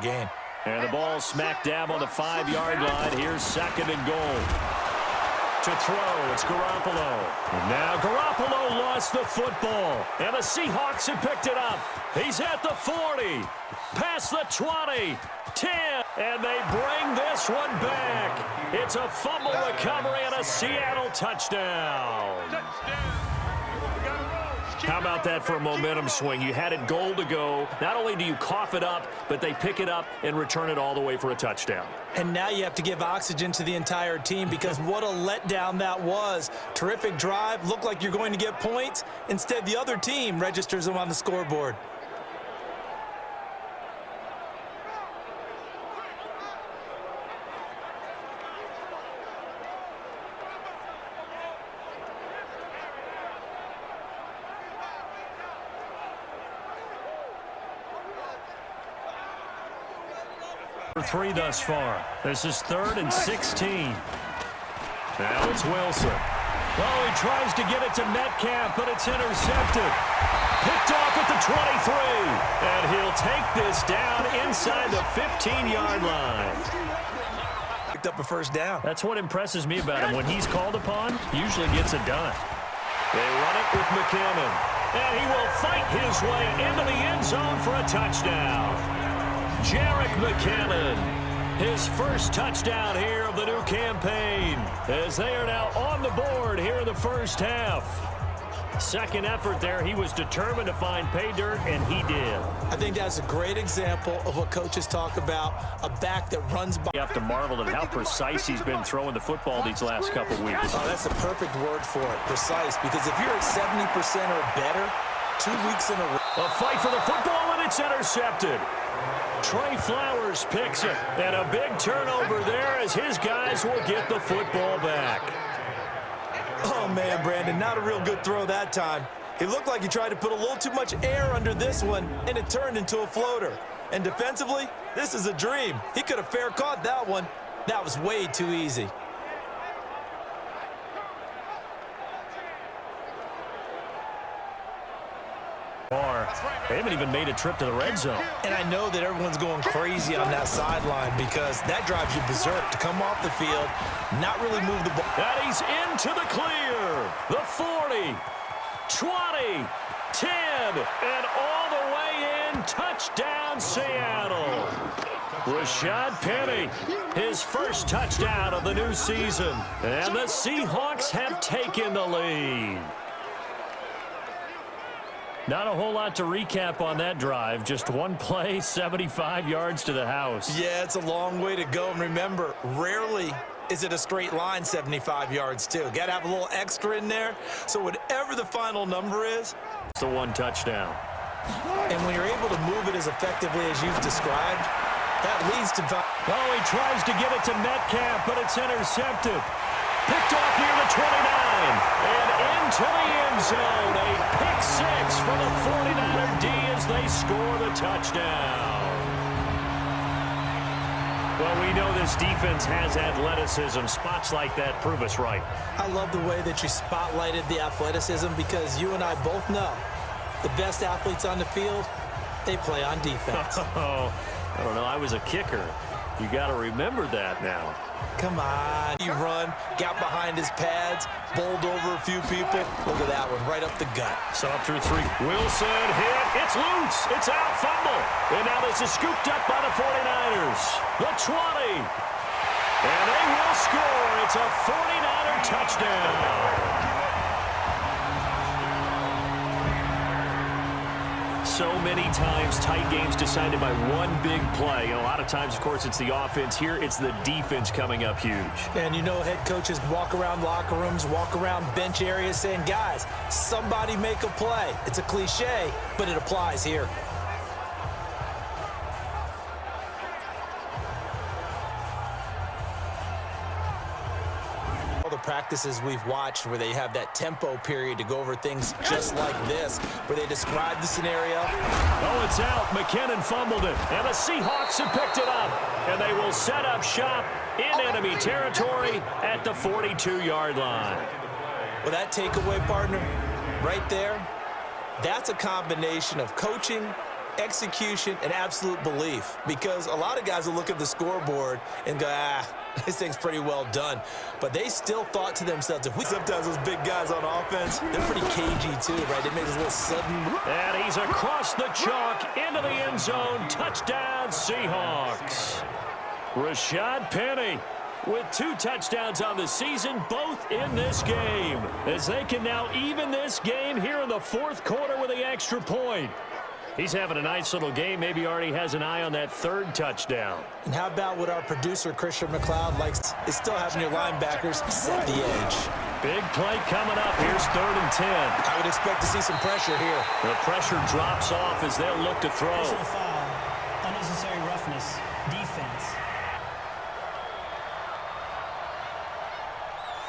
game. And the ball smack dab on the 5-yard line. Here's 2nd and goal. To throw, it's Garoppolo. And now Garoppolo lost the football. And the Seahawks have picked it up. He's at the 40. Past the 20. 10. And they bring this one back. It's a fumble recovery and a Seattle touchdown. How about that for a momentum swing? You had it goal to go. Not only do you cough it up, but they pick it up and return it all the way for a touchdown. And now you have to give oxygen to the entire team because what a letdown that was. Terrific drive. Looked like you're going to get points. Instead, the other team registers them on the scoreboard. Three thus far. This is 3rd and 16. Now it's Wilson. Oh, he tries to get it to Metcalf, but it's intercepted. Picked off at the 23. And he'll take this down inside the 15-yard line. Picked up a first down. That's what impresses me about him. When he's called upon, he usually gets it done. They run it with McKinnon. And he will fight his way into the end zone for a touchdown. Jerick McKinnon, his first touchdown here of the new campaign, as they are now on the board here in the first half. Second effort there, he was determined to find pay dirt, and he did. I think that's a great example of what coaches talk about, a back that runs by. You have to marvel at how precise he's been throwing the football these last couple weeks. Oh, that's a perfect word for it, precise, because if you're at 70% or better, 2 weeks in a row. A fight for the football, and it's intercepted. Trey Flowers picks it, and a big turnover there as his guys will get the football back. Oh, man, Brandon, not a real good throw that time. It looked like he tried to put a little too much air under this one, and it turned into a floater. And defensively, this is a dream. He could have fair caught that one. That was way too easy. They haven't even made a trip to the red zone. And I know that everyone's going crazy on that sideline because that drives you berserk to come off the field, not really move the ball. And he's into the clear. The 40, 20, 10, and all the way in. Touchdown, Seattle. Rashad Penny, his first touchdown of the new season. And the Seahawks have taken the lead. Not a whole lot to recap on that drive. Just one play, 75 yards to the house. Yeah, it's a long way to go. And remember, rarely is it a straight line 75 yards, too. Got to have a little extra in there. So whatever the final number is. It's the one touchdown. And when you're able to move it as effectively as you've described, that leads to... Oh, he tries to get it to Metcalf, but it's intercepted. Picked off near the 29 and into the end zone. A pick six for the 49er D as they score the touchdown. Well, we know this defense has athleticism. Spots like that prove us right. I love the way that you spotlighted the athleticism because you and I both know the best athletes on the field, they play on defense. Oh, I don't know. I was a kicker. You got to remember that now. Come on. You run, got behind his pads, bowled over a few people. Look at that one, right up the gut. So up through 3. Wilson hit. It's loose. It's out. Fumble. And now this is scooped up by the 49ers. The 20. And they will score. It's a 49er touchdown. So many times tight games decided by one big play. And a lot of times, of course, it's the offense. Here, it's the defense coming up huge. And you know head coaches walk around locker rooms, walk around bench areas saying, guys, somebody make a play. It's a cliche, but it applies here. The practices we've watched where they have that tempo period to go over things just like this, where they describe the scenario. Oh, it's out. McKinnon fumbled it, and the Seahawks have picked it up, and they will set up shop in enemy territory at the 42-yard line. Well, that takeaway, partner, right there, that's a combination of coaching execution, and absolute belief, because a lot of guys will look at the scoreboard and go, this thing's pretty well done. But they still thought to themselves, sometimes those big guys on offense, they're pretty cagey too, right? They make this little sudden. And he's across the chalk into the end zone. Touchdown, Seahawks. Rashad Penny with 2 touchdowns on the season, both in this game, as they can now even this game here in the 4th quarter with the extra point. He's having a nice little game. Maybe already has an eye on that 3rd touchdown. And how about what our producer, Christian McLeod, likes is still having your linebackers set the edge. Big play coming up. Here's 3rd and 10. I would expect to see some pressure here. The pressure drops off as they'll look to throw. Personal foul, unnecessary roughness, defense.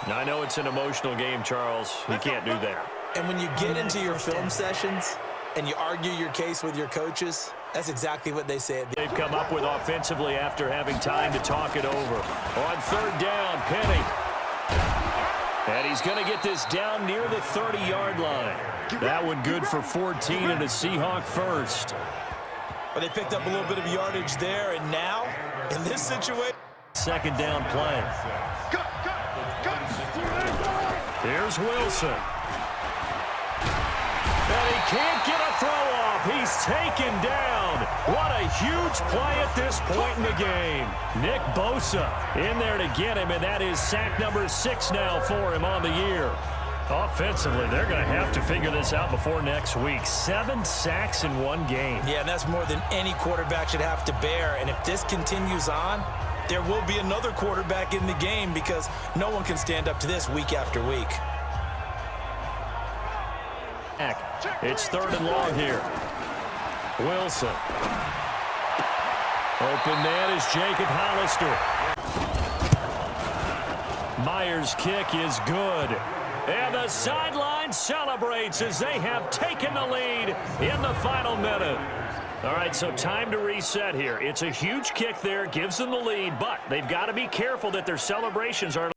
I know it's an emotional game, Charles. You can't do that. And when you get into your film sessions and you argue your case with your coaches, that's exactly what they say. They've come up with offensively after having time to talk it over. On 3rd down, Penny. And he's going to get this down near the 30-yard line. That one good for 14 and a Seahawk first. But they picked up a little bit of yardage there, and now, in this situation. 2nd down play. Here's Wilson. And he can't get a throw off. He's taken down. What a huge play at this point in the game. Nick Bosa in there to get him, and that is sack number 6 now for him on the year. Offensively, they're going to have to figure this out before next week. 7 sacks in 1 game. Yeah, and that's more than any quarterback should have to bear. And if this continues on, there will be another quarterback in the game, because no one can stand up to this week after week. It's 3rd and long here. Wilson. Open man is Jacob Hollister. Myers' kick is good. And the sideline celebrates as they have taken the lead in the final minute. All right, so time to reset here. It's a huge kick there, gives them the lead, but they've got to be careful that their celebrations aren't